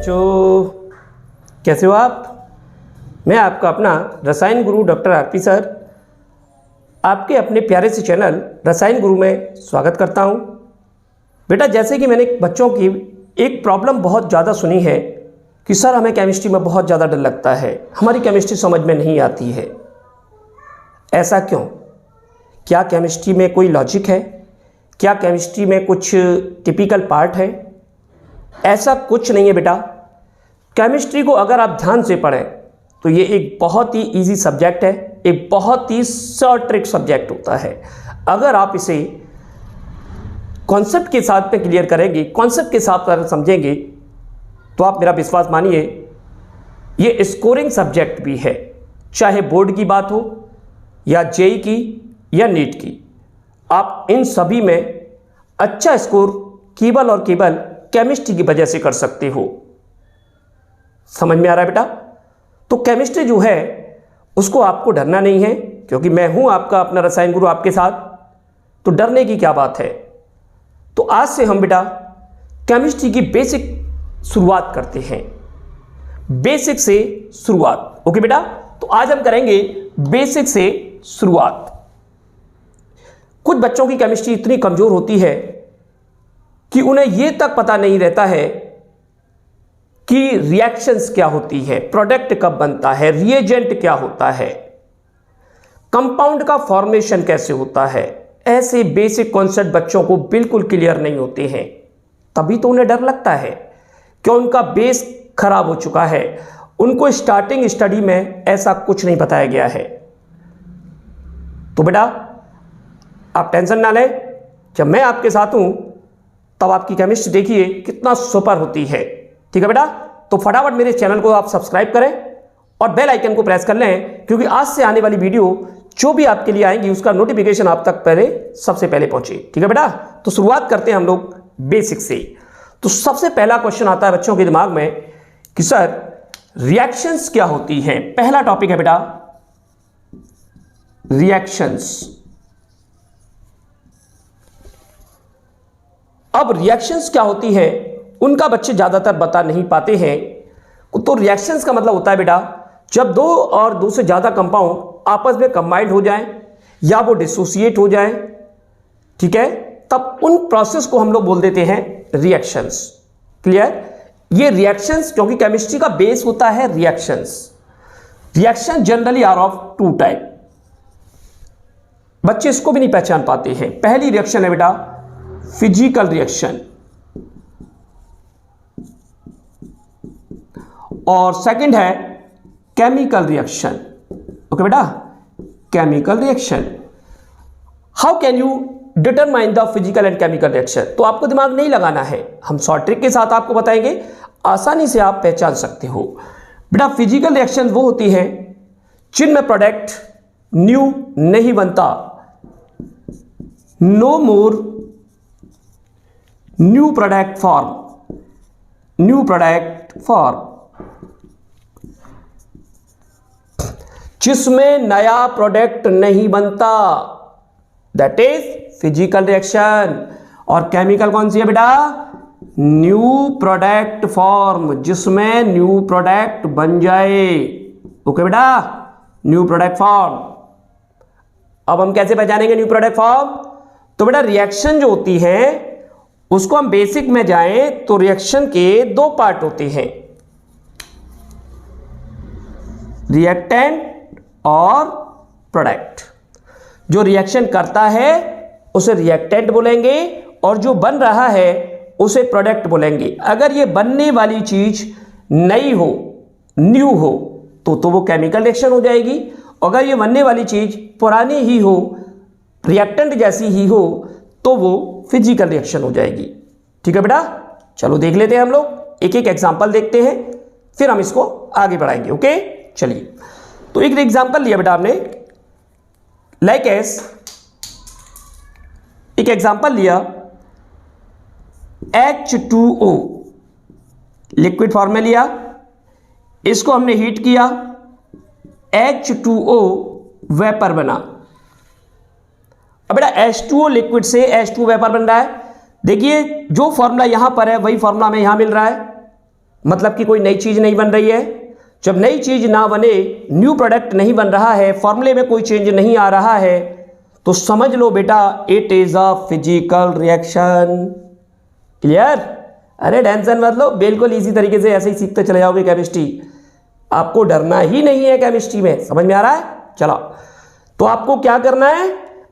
बच्चों, कैसे हो आप? मैं आपका अपना रसायन गुरु डॉक्टर आरपी सर आपके अपने प्यारे से चैनल रसायन गुरु में स्वागत करता हूं। बेटा, जैसे कि मैंने बच्चों की एक प्रॉब्लम बहुत ज़्यादा सुनी है कि सर हमें केमिस्ट्री में बहुत ज़्यादा डर लगता है, हमारी केमिस्ट्री समझ में नहीं आती है। ऐसा क्यों? क्या केमिस्ट्री में कोई लॉजिक है? क्या केमिस्ट्री में कुछ टिपिकल पार्ट है? ऐसा कुछ नहीं है बेटा। केमिस्ट्री को अगर आप ध्यान से पढ़ें तो ये एक बहुत ही इजी सब्जेक्ट है, एक बहुत ही शॉर्ट ट्रिक सब्जेक्ट होता है। अगर आप इसे कॉन्सेप्ट के साथ में क्लियर करेंगे, कॉन्सेप्ट के साथ अगर समझेंगे तो आप मेरा विश्वास मानिए ये स्कोरिंग सब्जेक्ट भी है। चाहे बोर्ड की बात हो या जेई की या नीट की, आप इन सभी में अच्छा स्कोर केवल और केवल केमिस्ट्री की वजह से कर सकते हो। समझ में आ रहा है बेटा? तो केमिस्ट्री जो है उसको आपको डरना नहीं है, क्योंकि मैं हूं आपका अपना रसायन गुरु आपके साथ, तो डरने की क्या बात है। तो आज से हम बेटा केमिस्ट्री की बेसिक शुरुआत करते हैं, बेसिक से शुरुआत। ओके बेटा, तो आज हम करेंगे बेसिक से शुरुआत। कुछ बच्चों की केमिस्ट्री इतनी कमजोर होती है कि उन्हें यह तक पता नहीं रहता है कि रिएक्शंस क्या होती है, प्रोडक्ट कब बनता है, रिएजेंट क्या होता है, कंपाउंड का फॉर्मेशन कैसे होता है। ऐसे बेसिक कॉन्सेप्ट बच्चों को बिल्कुल क्लियर नहीं होते हैं, तभी तो उन्हें डर लगता है कि उनका बेस खराब हो चुका है। उनको स्टार्टिंग स्टडी में ऐसा कुछ नहीं बताया गया है। तो बेटा आप टेंशन ना लें, जब मैं आपके साथ हूं तब आपकी केमिस्ट्री देखिए कितना सुपर होती है। ठीक है बेटा, तो फटाफट मेरे चैनल को आप सब्सक्राइब करें और बेल आइकन को प्रेस कर लें, क्योंकि आज से आने वाली वीडियो जो भी आपके लिए आएंगी उसका नोटिफिकेशन आप तक सबसे पहले पहुंचे। ठीक है बेटा, तो शुरुआत करते हैं हम लोग बेसिक से। तो सबसे पहला क्वेश्चन आता है बच्चों के दिमाग में कि सर रिएक्शंस क्या होती हैं। पहला टॉपिक है बेटा रिएक्शंस। अब रिएक्शंस क्या होती है उनका बच्चे ज्यादातर बता नहीं पाते हैं। तो रिएक्शंस का मतलब होता है बेटा जब दो और दो से ज्यादा कंपाउंड आपस में कंबाइंड हो जाएं या वो डिसोसिएट हो जाएं, ठीक है, तब उन प्रोसेस को हम लोग बोल देते हैं रिएक्शंस। क्लियर? ये रिएक्शंस, क्योंकि केमिस्ट्री का बेस होता है reactions. Reaction generally are of two type. बच्चे इसको भी नहीं पहचान पाते हैं। पहली रिएक्शन है बेटा फिजिकल रिएक्शन, और सेकंड है केमिकल रिएक्शन। ओके बेटा, chemical reaction. How can you determine the physical and chemical reaction? तो आपको दिमाग नहीं लगाना है, हम शॉर्ट ट्रिक के साथ आपको बताएंगे, आसानी से आप पहचान सकते हो। बेटा फिजिकल रिएक्शन वो होती है जिनमें प्रोडक्ट न्यू नहीं बनता, no more new product form, new product form, जिसमें नया प्रोडक्ट नहीं बनता, दैट इज फिजिकल रिएक्शन। और केमिकल कौन सी है बेटा? न्यू प्रोडक्ट फॉर्म, जिसमें न्यू प्रोडक्ट बन जाए। ओके बेटा, न्यू प्रोडक्ट फॉर्म। अब हम कैसे पहचानेंगे न्यू प्रोडक्ट फॉर्म? तो बेटा रिएक्शन जो होती है उसको हम बेसिक में जाएं तो रिएक्शन के दो पार्ट होते हैं, रिएक्टेंट और प्रोडक्ट। जो रिएक्शन करता है उसे रिएक्टेंट बोलेंगे और जो बन रहा है उसे प्रोडक्ट बोलेंगे। अगर ये बनने वाली चीज नई हो, न्यू हो, तो वो केमिकल रिएक्शन हो जाएगी। अगर ये बनने वाली चीज पुरानी ही हो, रिएक्टेंट जैसी ही हो, तो वो फिजिकल रिएक्शन हो जाएगी। ठीक है बेटा, चलो देख लेते हैं हम लोग, एक एक एग्जांपल देखते हैं, फिर हम इसको आगे बढ़ाएंगे। ओके चलिए, तो एक एग्जांपल लिया बेटा आपने, लाइक एस, एक एग्जांपल लिया H2O, लिक्विड फॉर्म में लिया, इसको हमने हीट किया, H2O वेपर बना। अब बेटा H2O लिक्विड से H2 वेपर बन रहा है। देखिए जो फॉर्मूला यहां पर है वही फॉर्मूला हमें यहां मिल रहा है। मतलब कि कोई नई चीज नहीं बन रही है। जब नई चीज ना बने, न्यू प्रोडक्ट नहीं बन रहा है, फॉर्मूले में कोई चेंज नहीं आ रहा है, तो समझ लो बेटा it is a physical reaction. Clear? अरे टेंशन मत लो, बिल्कुल इसी तरीके से ऐसे ही सीखते चले जाओगे केमिस्ट्री। आपको डरना ही नहीं है केमिस्ट्री में। समझ में आ रहा है? चलो, तो आपको क्या करना है,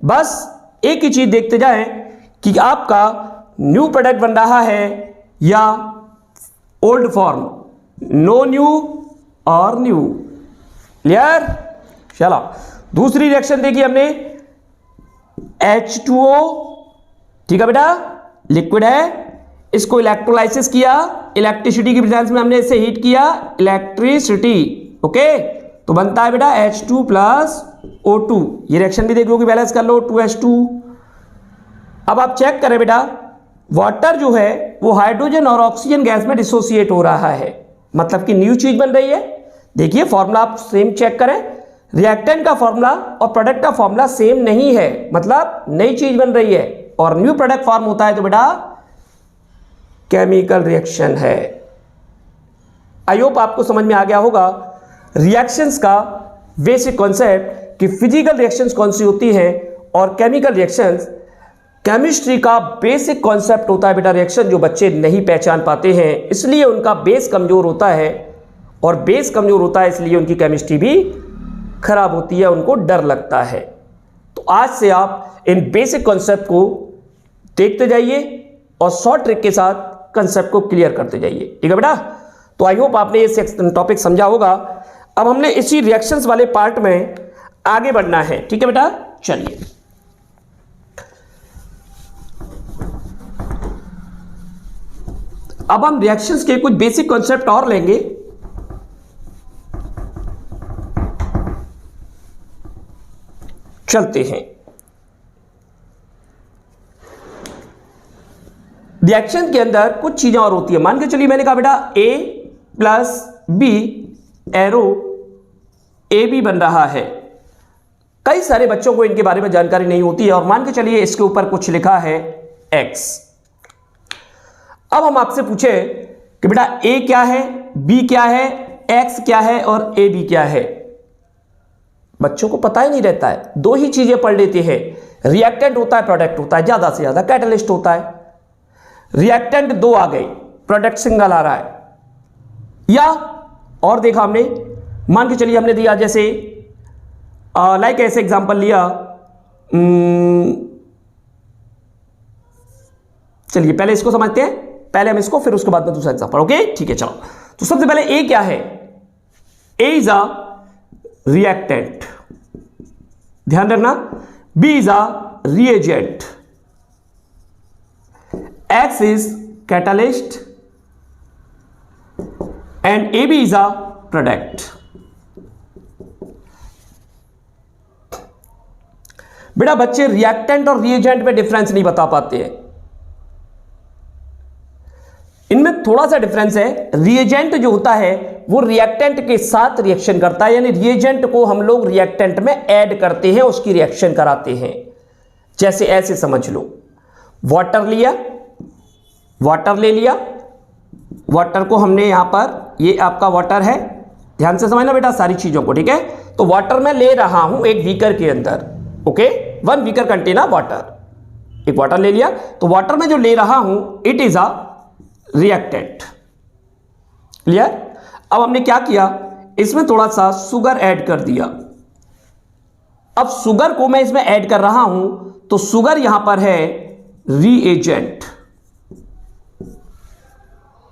बस एक ही चीज देखते जाएं कि आपका न्यू प्रोडक्ट बन रहा है या ओल्ड फॉर्म, नो न्यू और न्यू। क्लियर? चलो, दूसरी रिएक्शन देखी हमने, H2O, ठीक है बेटा, लिक्विड है, इसको इलेक्ट्रोलाइसिस किया, इलेक्ट्रिसिटी की प्रेजेंस में हमने इसे हीट किया, इलेक्ट्रिसिटी, ओके, तो बनता है बेटा H2 प्लस O2। ये रिएक्शन भी देख लो कि बैलेंस कर लो, 2H2। अब आप चेक करें बेटा, वाटर जो है वो हाइड्रोजन और ऑक्सीजन गैस में डिसोसिएट हो रहा है, मतलब कि न्यू चीज बन रही है। देखिए फॉर्मूला आप सेम चेक करें, रिएक्टेंट का फॉर्मूला और प्रोडक्ट का फॉर्मूला सेम नहीं है, मतलब नई चीज बन रही है और न्यू प्रोडक्ट फॉर्म होता है तो बेटा केमिकल रिएक्शन है। आई होप आपको समझ में आ गया होगा रिएक्शंस का बेसिक कॉन्सेप्ट कि फिजिकल रिएक्शंस कौन सी होती है और केमिकल रिएक्शंस। केमिस्ट्री का बेसिक कॉन्सेप्ट होता है बेटा रिएक्शन, जो बच्चे नहीं पहचान पाते हैं, इसलिए उनका बेस कमजोर होता है, और बेस कमजोर होता है इसलिए उनकी केमिस्ट्री भी खराब होती है, उनको डर लगता है। तो आज से आप इन बेसिक कॉन्सेप्ट को देखते जाइए और शॉर्ट ट्रिक के साथ कंसेप्ट को क्लियर करते जाइए, ठीक है बेटा। तो आई होप आपने ये टॉपिक समझा होगा। अब हमने इसी रिएक्शंस वाले पार्ट में आगे बढ़ना है, ठीक है बेटा। चलिए, अब हम रिएक्शंस के कुछ बेसिक कॉन्सेप्ट और लेंगे। चलते हैं, रिएक्शन के अंदर कुछ चीजें और होती है। मान के चलिए मैंने कहा बेटा A plus B arrow AB बन रहा है। कई सारे बच्चों को इनके बारे में जानकारी नहीं होती है, और मान के चलिए इसके ऊपर कुछ लिखा है X। अब हम आपसे पूछे कि बेटा A क्या है, B क्या है, X क्या है और AB क्या है। बच्चों को पता ही नहीं रहता है, दो ही चीजें पढ़ लेते हैं, रिएक्टेंट होता है, प्रोडक्ट होता है, ज्यादा से ज्यादा कैटलिस्ट होता है। रिएक्टेंट दो आ गए, प्रोडक्ट सिंगल आ रहा है। या और देखा हमने, मान के चलिए हमने दिया जैसे लाइक ऐसे एग्जांपल लिया, चलिए पहले इसको समझते हैं, पहले हम इसको, फिर उसके बाद में दूसरा एग्जांपल, ओके ठीक है। चलो, तो सबसे पहले ए क्या है, ए इज अ रिएक्टेंट, ध्यान रखना, B is a reagent, X is catalyst and AB is a product। बेटा बच्चे रिएक्टेंट और रिएजेंट में डिफरेंस नहीं बता पाते हैं, इनमें थोड़ा सा डिफरेंस है। रिएजेंट जो होता है वो रिएक्टेंट के साथ रिएक्शन करता है, यानी रिएजेंट को हम लोग रिएक्टेंट में ऐड करते हैं, उसकी रिएक्शन कराते हैं। जैसे ऐसे समझ लो, वाटर लिया, वाटर ले लिया, वाटर को हमने यहां पर, ये आपका वाटर है, ध्यान से समझना बेटा सारी चीजों को, ठीक है। तो वाटर मैं ले रहा हूं एक बीकर के अंदर, ओके, 1 बीकर कंटेनर वाटर, एक वाटर ले लिया। तो वाटर में जो ले रहा हूं it is a reactant. Clear? अब हमने क्या किया, इसमें थोड़ा सा शुगर ऐड कर दिया। अब शुगर को मैं इसमें ऐड कर रहा हूं, तो शुगर यहां पर है रिएजेंट।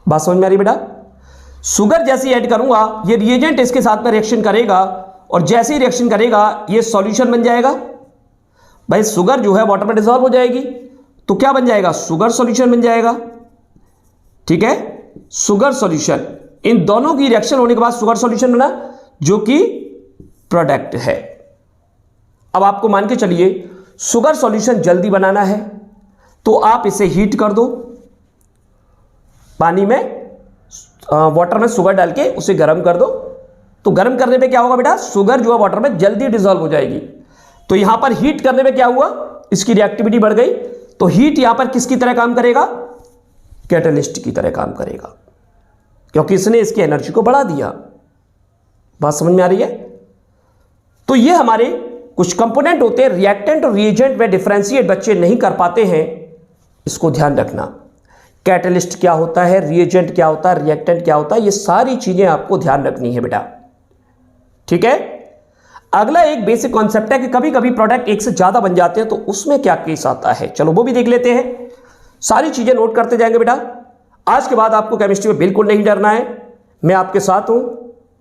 बात समझ में आ रही बेटा? शुगर जैसे ऐड करूंगा ये रिएजेंट इसके साथ में रिएक्शन करेगा, और जैसे ही रिएक्शन करेगा ये सॉल्यूशन बन जाएगा। भाई शुगर जो है वाटर में डिसॉल्व हो जाएगी, तो क्या बन जाएगा, शुगर सॉल्यूशन बन जाएगा, ठीक है, शुगर सॉल्यूशन। इन दोनों की रिएक्शन होने के बाद शुगर सॉल्यूशन बना, जो कि प्रोडक्ट है। अब आपको मान के चलिए शुगर सॉल्यूशन जल्दी बनाना है, तो आप इसे हीट कर दो, पानी में, वाटर में शुगर डाल के उसे गर्म कर दो। तो गर्म करने पे क्या होगा बेटा, शुगर जो है वाटर में जल्दी डिसॉल्व हो जाएगी। तो यहां पर हीट करने पे क्या हुआ, इसकी रिएक्टिविटी बढ़ गई। तो हीट यहां पर किसकी तरह काम करेगा, कैटलिस्ट की तरह काम करेगा। क्योंकि इसने इसकी एनर्जी को बढ़ा दिया। बात समझ में आ रही है? तो ये हमारे कुछ कंपोनेंट होते हैं, रिएक्टेंट और रिएजेंट में डिफरेंशिएट बच्चे नहीं कर पाते हैं, इसको ध्यान रखना। कैटलिस्ट क्या होता है, रिएजेंट क्या होता है, रिएक्टेंट क्या होता है, ये सारी चीजें आपको ध्यान रखनी है बेटा। ठीक है। अगला एक बेसिक कॉन्सेप्ट है कि कभी कभी प्रोडक्ट एक से ज्यादा बन जाते हैं, तो उसमें क्या केस आता है, चलो वो भी देख लेते हैं। सारी चीजें नोट करते जाएंगे बेटा। आज के बाद आपको केमिस्ट्री में बिल्कुल नहीं डरना है, मैं आपके साथ हूं,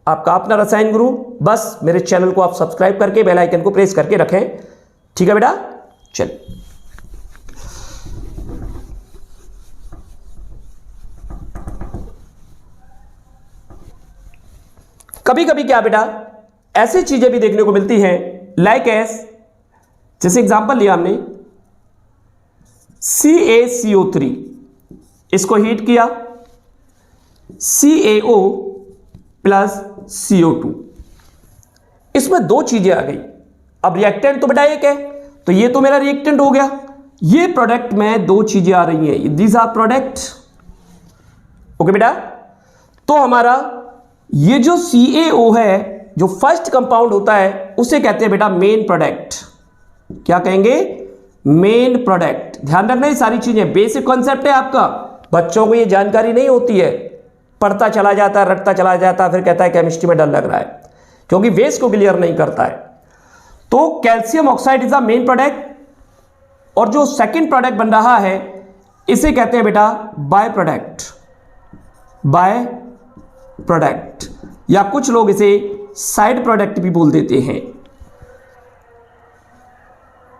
आपका अपना रसायन गुरु। बस मेरे चैनल को आप सब्सक्राइब करके बेल आइकन को प्रेस करके रखें। ठीक है बेटा, चल। कभी कभी क्या बेटा ऐसी चीजें भी देखने को मिलती हैं, लाइक एस, जैसे एग्जांपल लिया हमने CaCO3, इसको हीट किया, CaO प्लस CO2, इसमें दो चीजें आ गई। अब रिएक्टेंट तो बेटा एक है, तो ये तो मेरा रिएक्टेंट हो गया। ये प्रोडक्ट में दो चीजें आ रही हैं, दीज आर प्रोडक्ट। ओके बेटा, तो हमारा ये जो CaO है, जो फर्स्ट कंपाउंड होता है, उसे कहते हैं बेटा मेन प्रोडक्ट। क्या कहेंगे? Main product. ध्यान रखना, ये सारी चीजें बेसिक कॉन्सेप्ट है आपका। बच्चों को ये जानकारी नहीं होती है, पढ़ता चला जाता है, रटता चला जाता है, फिर कहता है केमिस्ट्री में डर लग रहा है, क्योंकि बेस को क्लियर नहीं करता है। तो calcium oxide is the main product, और जो सेकंड प्रोडक्ट बन रहा है इसे कहते हैं बेटा बाय प्रोडक्ट। बाय प्रोडक्ट, या कुछ लोग इसे साइड प्रोडक्ट भी बोल देते हैं।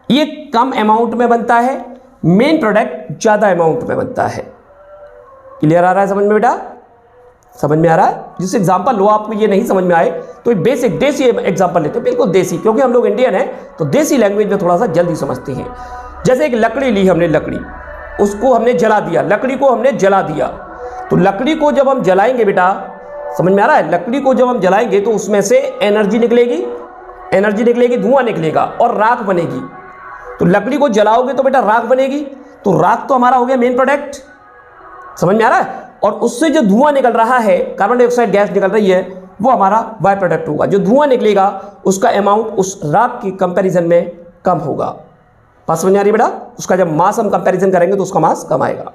ये कम अमाउंट में बनता है, मेन प्रोडक्ट ज्यादा अमाउंट में बनता है। क्लियर आ रहा है समझ में बेटा? समझ में आ रहा है? जिस एग्जांपल लो आपको ये नहीं समझ में आए तो बेसिक देसी एग्जांपल लेते हैं, बिल्कुल देसी, क्योंकि हम लोग इंडियन हैं तो देसी लैंग्वेज में थोड़ा सा जल्दी समझते हैं। जैसे एक लकड़ी ली हमने, लकड़ी, उसको हमने जला दिया, लकड़ी को हमने जला दिया, तो लकड़ी को जब हम जलाएंगे बेटा, समझ में आ रहा है? लकड़ी को जब हम जलाएंगे तो उसमें से एनर्जी निकलेगी, धुआं निकलेगा और राख बनेगी। तो लकड़ी को जलाओगे तो बेटा राख बनेगी, तो राख तो हमारा हो गया मेन प्रोडक्ट। समझ में आ रहा है? और उससे जो धुआं निकल रहा है, कार्बन डाइऑक्साइड गैस निकल रही है, वो हमारा बाय प्रोडक्ट होगा। जो धुआं निकलेगा उसका अमाउंट उस राख की कंपैरिजन में कम होगा। बात समझ आ रही बेटा? उसका जब मास हम कंपैरिजन करेंगे तो उसका मास कम आएगा।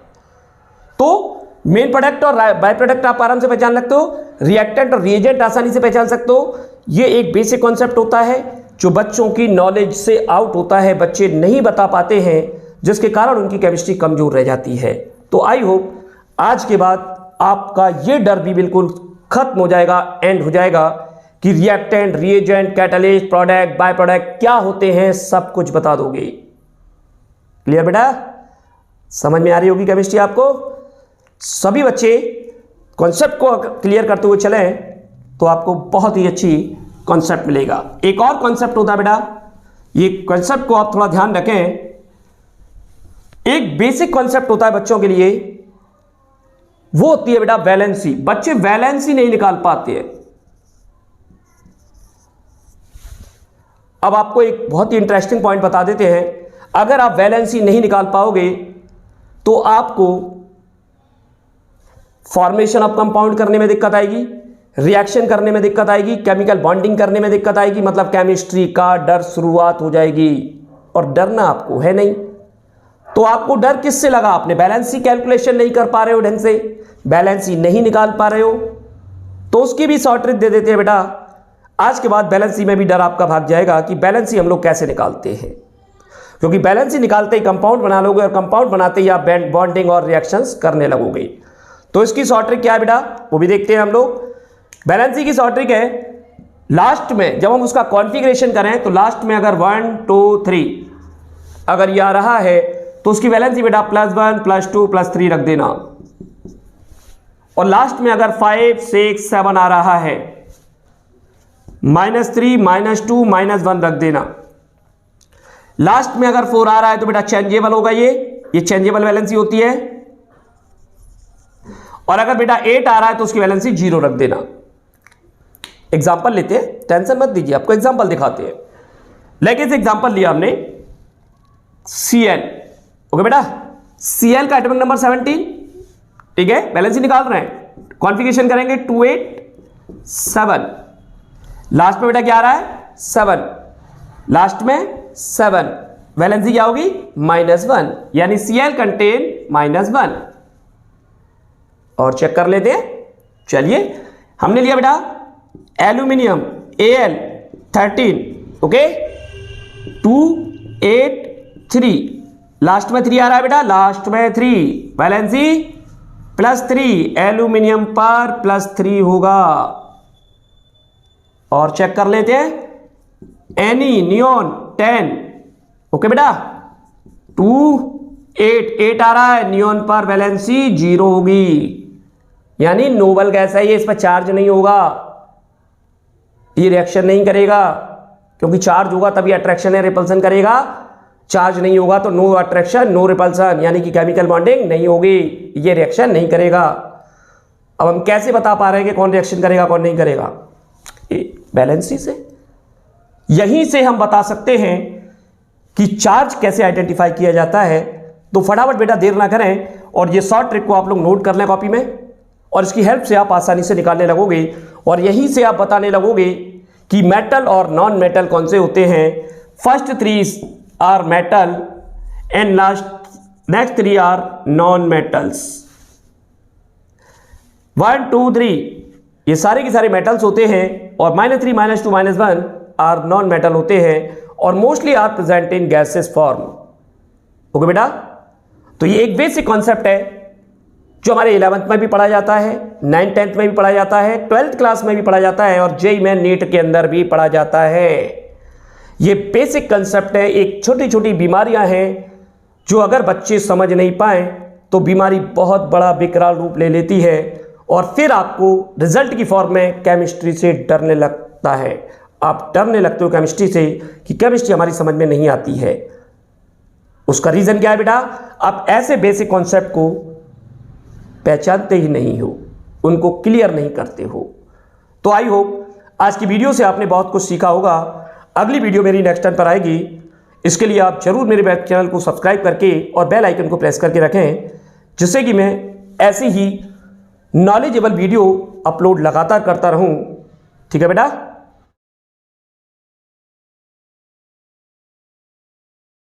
तो मेन प्रोडक्ट और बाय प्रोडक्ट आप आराम से पहचान सकते हो, रिएक्टेंट और रिएजेंट आसानी से पहचान सकते हो। ये एक बेसिक कॉन्सेप्ट होता है जो बच्चों की नॉलेज से आउट होता है, बच्चे नहीं बता पाते हैं, जिसके कारण उनकी केमिस्ट्री कमजोर रह जाती है। तो आई होप आज के बाद आपका ये डर भी बिल्कुल खत्म हो जाएगा, एंड हो जाएगा कि reactant, reagent, catalyst, product, by product क्या होते हैं, सब कुछ बता दोगे। क्लियर बेटा? समझ में आ रही होगी केमिस्ट्री आपको? सभी बच्चे कॉन्सेप्ट को क्लियर करते हुए चलें तो आपको बहुत ही अच्छी कॉन्सेप्ट मिलेगा। एक और कॉन्सेप्ट होता है बेटा, ये कॉन्सेप्ट को आप थोड़ा ध्यान रखें। एक बेसिक कॉन्सेप्ट होता है बच्चों के लिए, वो होती है बेटा वैलेंसी। बच्चे वैलेंसी नहीं निकाल पाते हैं। अब आपको एक बहुत ही इंटरेस्टिंग पॉइंट बता देते हैं। अगर आप वैलेंसी नहीं निकाल पाओगे तो आपको फॉर्मेशन ऑफ कंपाउंड करने में दिक्कत आएगी, रिएक्शन करने में दिक्कत आएगी, केमिकल बॉन्डिंग करने में दिक्कत आएगी। मतलब केमिस्ट्री का डर शुरुआत हो जाएगी, और डरना आपको है नहीं। तो आपको डर किससे लगा? आपने बैलेंसी कैलकुलेशन नहीं कर पा रहे हो ढंग से, बैलेंसी नहीं निकाल पा रहे हो, तो उसकी भी शॉर्ट ट्रिक दे देते हैं बेटा। आज के बाद बैलेंसी में भी डर आपका भाग जाएगा कि बैलेंसी हम लोग कैसे निकालते हैं, क्योंकि बैलेंसी निकालते ही कंपाउंड बना लोगे, और कंपाउंड बनाते ही आप बॉन्डिंग और रिएक्शंस करने लगोगे। तो इसकी शॉर्ट ट्रिक क्या है बेटा, वो भी देखते हैं हम लोग। बैलेंसी की शॉर्ट ट्रिक है, लास्ट में जब हम उसका कॉन्फ़िगरेशन करें तो लास्ट में अगर 1 2 3 अगर ये आ रहा है तो उसकी वैलेंसी बेटा +1 +2 +3 रख देना। और लास्ट में अगर 5 6 7 आ रहा है, -3 -2 -1 रख देना। लास्ट में अगर 4 आ रहा है तो बेटा चेंजेबल होगा, ये चेंजेबल वैलेंसी होती है। और अगर बेटा 8 आ रहा है तो उसकी वैलेंसी 0 रख देना। एग्जाम्पल लेते हैं, टेंशन मत दीजिए, आपको एग्जाम्पल दिखाते हैं। लेकिन इस एग्जाम्पल लिया हमने Cl, ओके बेटा, Cl का एटॉमिक नंबर 17, ठीक है, वैलेंसी निकाल रहे हैं। कॉन्फ़िगरेशन करेंगे 2 8 7, लास्ट में बेटा क्या आ रहा है 7, लास्ट में 7, वैलेंसी क्या होगी -1, यानी Cl कंटेन -1। और चेक कर लेते हैं। चलिए हमने लिया बेटा एल्यूमिनियम Al13, ओके 2 8 3, लास्ट में 3 आ रहा है बेटा, लास्ट में 3, वैलेंसी +3, एल्यूमिनियम पर +3 होगा। और चेक कर लेते हैं नियोन 10, ओके बेटा 2 8 आ रहा है, नियोन पर वैलेंसी 0 होगी, यानी नोबल गैस है ये, इस पर चार्ज नहीं होगा, ये रिएक्शन नहीं करेगा, क्योंकि चार्ज होगा तभी अट्रैक्शन या रिपल्सन करेगा, चार्ज नहीं होगा तो नो अट्रैक्शन नो रिपल्सन, यानी कि केमिकल बॉन्डिंग नहीं होगी, ये रिएक्शन नहीं करेगा। अब हम कैसे बता पा रहे हैं कि कौन रिएक्शन करेगा कौन नहीं करेगा? वैलेंसी से। यहीं से हम बता सकते हैं कि चार्ज कैसे आइडेंटिफाई किया जाता है। तो फटाफट बेटा देर ना करें और ये शॉर्ट ट्रिक को आप लोग नोट कर लें कॉपी में, और इसकी हेल्प से आप आसानी से निकालने लगोगे, और यहीं से आप बताने लगोगे कि मेटल और नॉन मेटल कौन से होते हैं। First 3 are metal and next 3 are non metals. 1 2 3 ये सारे के सारे मेटल्स होते हैं, और -3 -2 -1 आर नॉन मेटल होते हैं, और mostly are present in gases form. Okay बेटा, तो ये एक बेसिक कॉन्सेप्ट है जो हमारे 11th में भी पढ़ा जाता है, 9th 10th में भी पढ़ा जाता है, 12th क्लास में भी पढ़ा जाता है, और जेईई में नीट के अंदर भी पढ़ा जाता है। ये बेसिक कंसेप्ट है। एक छोटी छोटी बीमारियां हैं जो अगर बच्चे समझ नहीं पाए तो बीमारी बहुत बड़ा विकराल रूप ले लेती है, और फिर आपको रिजल्ट की फॉर्म में केमिस्ट्री से डरने लगता है। आप डरने लगते हो केमिस्ट्री से कि केमिस्ट्री हमारी समझ में नहीं आती है। उसका रीजन क्या है बेटा? आप ऐसे बेसिक कॉन्सेप्ट को पहचानते ही नहीं हो, उनको क्लियर नहीं करते हो। तो आई होप आज की वीडियो से आपने बहुत कुछ सीखा होगा। अगली वीडियो मेरी नेक्स्ट टाइम पर आएगी, इसके लिए आप जरूर मेरे चैनल को सब्सक्राइब करके और बेल आइकन को प्रेस करके रखें, जिससे कि मैं ऐसी ही नॉलेजेबल वीडियो अपलोड लगातार करता रहूं। ठीक है बेटा।